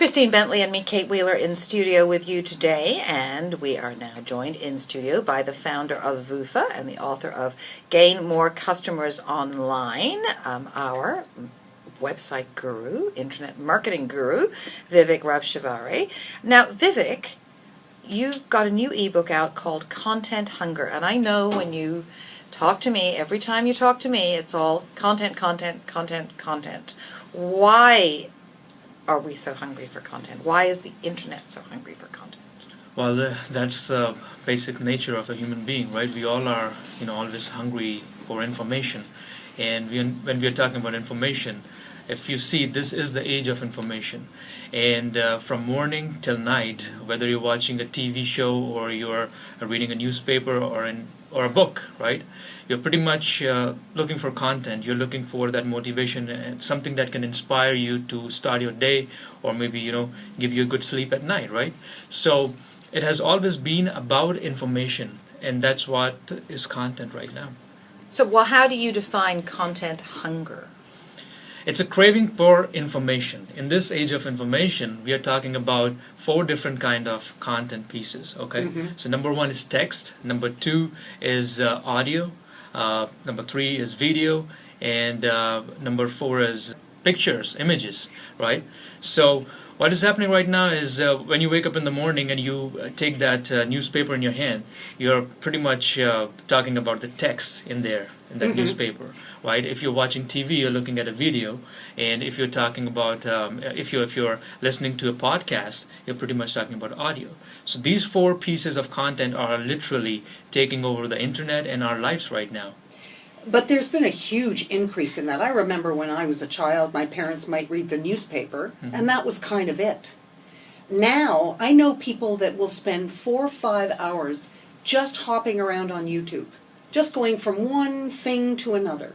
Christine Bentley and me, Kate Wheeler, in studio with you today, and we are now joined in studio by the founder of VUFA and the author of Gain More Customers Online, our website guru, internet marketing guru, Vivek Raj Shivhare. Now, Vivek, you've got a new ebook out called Content Hunger, and I know when you talk to me, every time you talk to me, it's all content, content, content, content. Why are we so hungry for content? Why is the internet so hungry for content? Well, that's the basic nature of a human being, right? We all are, always hungry for information. And when we are talking about information, if you see, this is the age of information. And from morning till night, whether you're watching a TV show or you're reading a newspaper or a book, right? You're pretty much looking for content. You're looking for that motivation, something that can inspire you to start your day, or maybe give you a good sleep at night, right? So it has always been about information, and that's what is content right now. So, well, how do you define content hunger? It's a craving for information. In this age of information, we are talking about 4 different kind of content pieces, okay? Mm-hmm. So number 1 is text, number 2 is audio, number 3 is video, and number 4 is pictures, images, right? So what is happening right now is when you wake up in the morning and you take that newspaper in your hand, you're pretty much talking about the text in there, in that newspaper, right? If you're watching TV, you're looking at a video, and if you're talking about, if you're listening to a podcast, you're pretty much talking about audio. So these 4 pieces of content are literally taking over the internet and our lives right now. But there's been a huge increase in that. I remember when I was a child, my parents might read the newspaper, and that was kind of it. Now, I know people that will spend 4 or 5 hours just hopping around on YouTube, just going from one thing to another.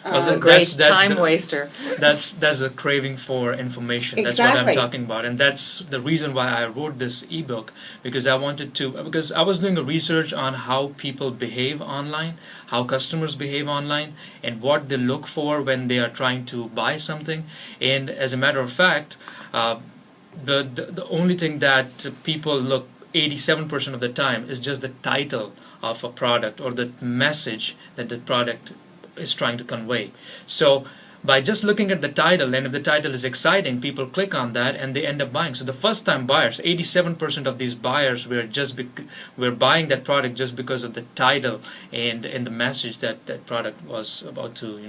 Well, great time waster. That's a craving for information. Exactly. That's what I'm talking about, and that's the reason why I wrote this ebook, because I was doing a research on how people behave online, how customers behave online, and what they look for when they are trying to buy something. And as a matter of fact, the only thing that people look 87% of the time is just the title of a product or the message that the product is trying to convey. So by just looking at the title, and if the title is exciting, people click on that and they end up buying. So the first time buyers, 87% of these buyers were buying that product just because of the title and the message that that product was about to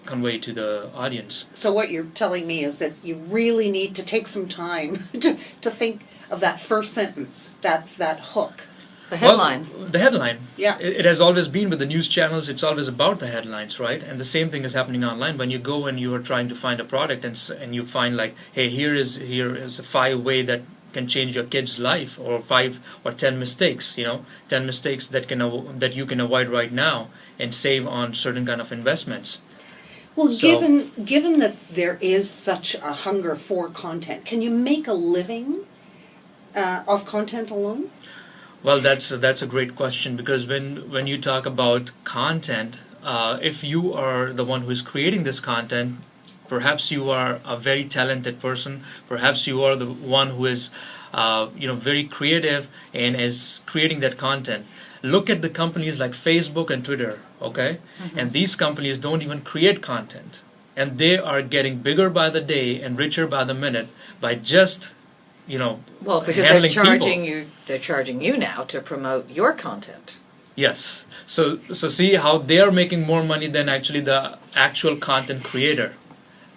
convey to the audience. So what you're telling me is that you really need to take some time to think of that first sentence, that hook. The headline. Well, the headline. Yeah. It has always been with the news channels. It's always about the headlines, right? And the same thing is happening online. When you go and you are trying to find a product and you find like, hey, here is a 5 way that can change your kid's life, or 5 or 10 mistakes. 10 mistakes that you can avoid right now and save on certain kind of investments. Well, given that there is such a hunger for content, can you make a living of content alone? Well, that's a great question, because when you talk about content, if you are the one who is creating this content, perhaps you are a very talented person. Perhaps you are the one who is, very creative and is creating that content. Look at the companies like Facebook and Twitter, okay? Mm-hmm. And these companies don't even create content, and they are getting bigger by the day and richer by the minute by just well, because they're charging you now to promote your content. Yes. So see how they are making more money than actually the actual content creator,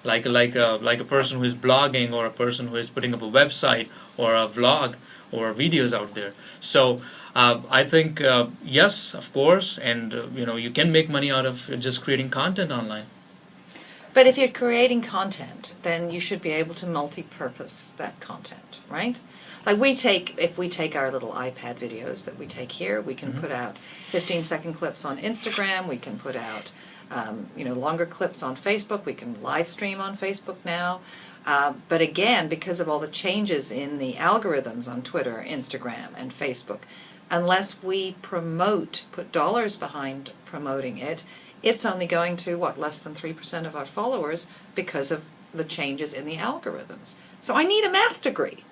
like a person who is blogging, or a person who is putting up a website or a vlog or videos out there. So I think yes, of course, and you can make money out of just creating content online. But if you're creating content, then you should be able to multi-purpose that content, right? Like if we take our little iPad videos that we take here, we can put out 15-second clips on Instagram, we can put out longer clips on Facebook, we can live stream on Facebook now. But again, because of all the changes in the algorithms on Twitter, Instagram, and Facebook, unless we put dollars behind promoting it, it's only going to, what, less than 3% of our followers because of the changes in the algorithms. So I need a math degree.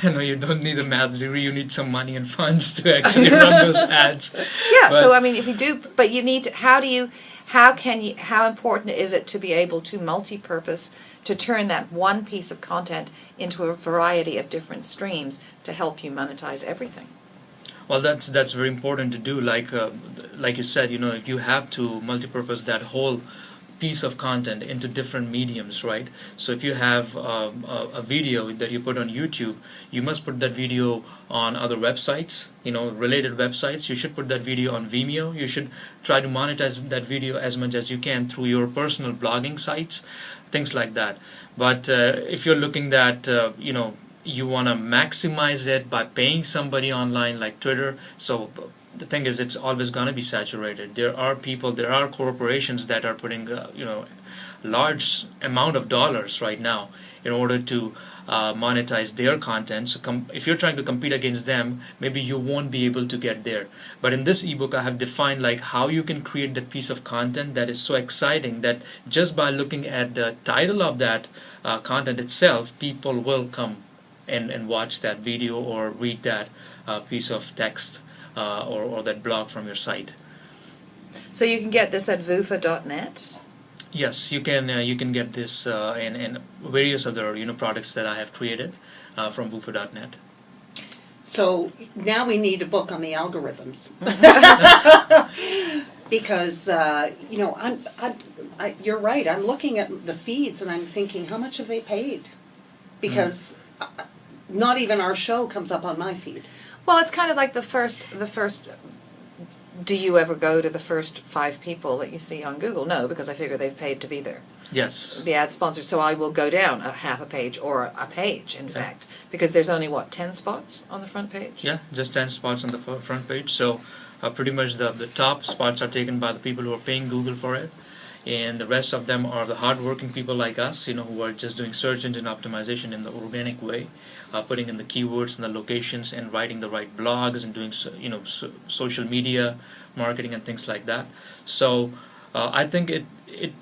No, you don't need a math degree. You need some money and funds to actually run those ads. Yeah, But so I mean, if you do, but you need to, how important is it to be able to multi-purpose, to turn that one piece of content into a variety of different streams to help you monetize everything? well, that's very important to do. Like you said, you have to multipurpose that whole piece of content into different mediums, right? So if you have a video that you put on YouTube, you must put that video on other websites, related websites. You should put that video on Vimeo. You should try to monetize that video as much as you can through your personal blogging sites, things like that. But if you're looking at, you want to maximize it by paying somebody online like Twitter, so the thing is, it's always going to be saturated. There are corporations that are putting, large amount of dollars right now in order to monetize their content. So if you're trying to compete against them, maybe you won't be able to get there. But in this ebook, I have defined like how you can create that piece of content that is so exciting that just by looking at the title of that content itself, people will come and watch that video or read that piece of text. Or that blog from your site. So you can get this at vufa.net? Yes, you can get this and various other products that I have created from Woofer.net. So now we need a book on the algorithms. Because, you're right. I'm looking at the feeds and I'm thinking, how much have they paid? Because not even our show comes up on my feed. Well, it's kind of like the first, do you ever go to the first 5 people that you see on Google? No, because I figure they've paid to be there. Yes. The ad sponsor. So I will go down a half a page or a page, in fact, because there's only, 10 spots on the front page? Yeah, just 10 spots on the front page. So pretty much the top spots are taken by the people who are paying Google for it. And the rest of them are the hardworking people like us, who are just doing search engine optimization in the organic way, putting in the keywords and the locations and writing the right blogs and doing, social media marketing and things like that. So I think it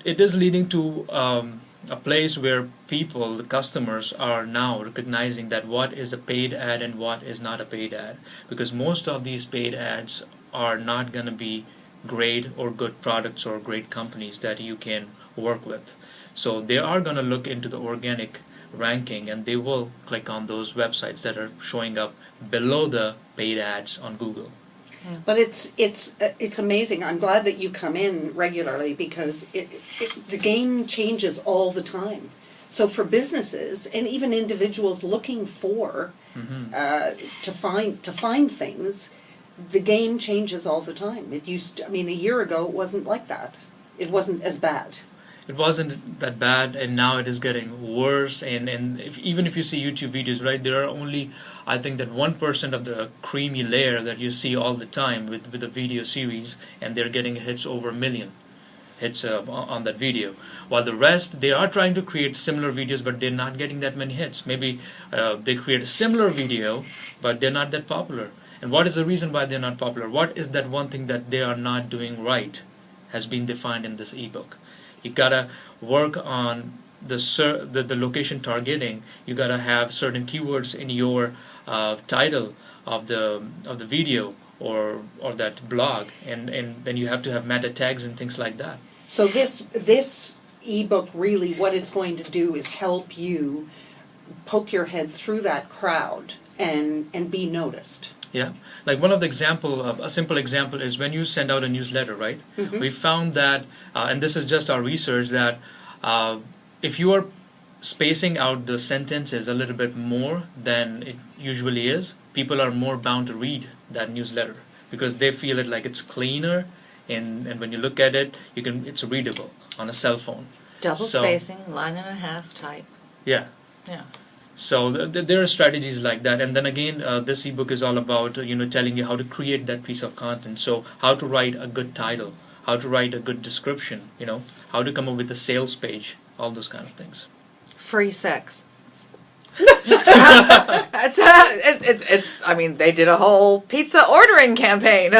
is leading to a place where people, the customers, are now recognizing that what is a paid ad and what is not a paid ad, because most of these paid ads are not going to be great or good products or great companies that you can work with. So they are going to look into the organic ranking and they will click on those websites that are showing up below the paid ads on Google. But it's amazing. I'm glad that you come in regularly because the game changes all the time. So for businesses and even individuals looking for to find things, the game changes all the time. It used to, a year ago it wasn't like that. It wasn't as bad. It wasn't that bad, and now it is getting worse. And even if you see YouTube videos, right, there are only, I think, that 1% of the creamy layer that you see all the time with the video series, and they're getting hits over 1 million hits on that video. While the rest, they are trying to create similar videos, but they're not getting that many hits. Maybe they create a similar video, but they're not that popular. And what is the reason why they're not popular? What is that one thing that they are not doing right has been defined in this ebook. You gotta work on the location targeting. You gotta have certain keywords in your title of the video or that blog, and then you have to have meta tags and things like that. So this ebook really, what it's going to do is help you poke your head through that crowd and be noticed. Yeah, like one of the a simple example is when you send out a newsletter, right? Mm-hmm. We found that, and this is just our research, that if you are spacing out the sentences a little bit more than it usually is, people are more bound to read that newsletter because they feel it like it's cleaner, and when you look at it, it's readable on a cell phone. Double spacing, line and a half type. Yeah. Yeah. So there are strategies like that, and then again, this ebook is all about telling you how to create that piece of content. So how to write a good title, how to write a good description, how to come up with a sales page, all those kind of things. Free sex. It's. I mean, they did a whole pizza ordering campaign.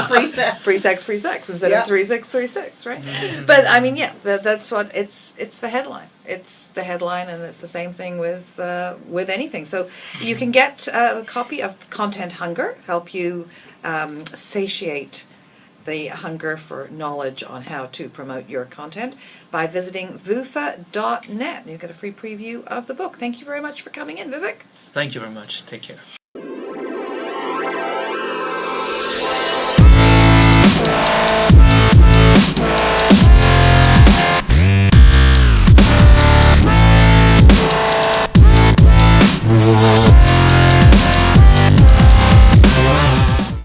Free sex. Free sex instead Yeah. of 3636, right? But I mean, yeah, that's what it's. It's the headline. It's the headline, and it's the same thing with anything. So you can get a copy of Content Hunger, help you satiate the hunger for knowledge on how to promote your content by visiting vufa.net. You get a free preview of the book. Thank you very much for coming in, Vivek. Thank you very much. Take care.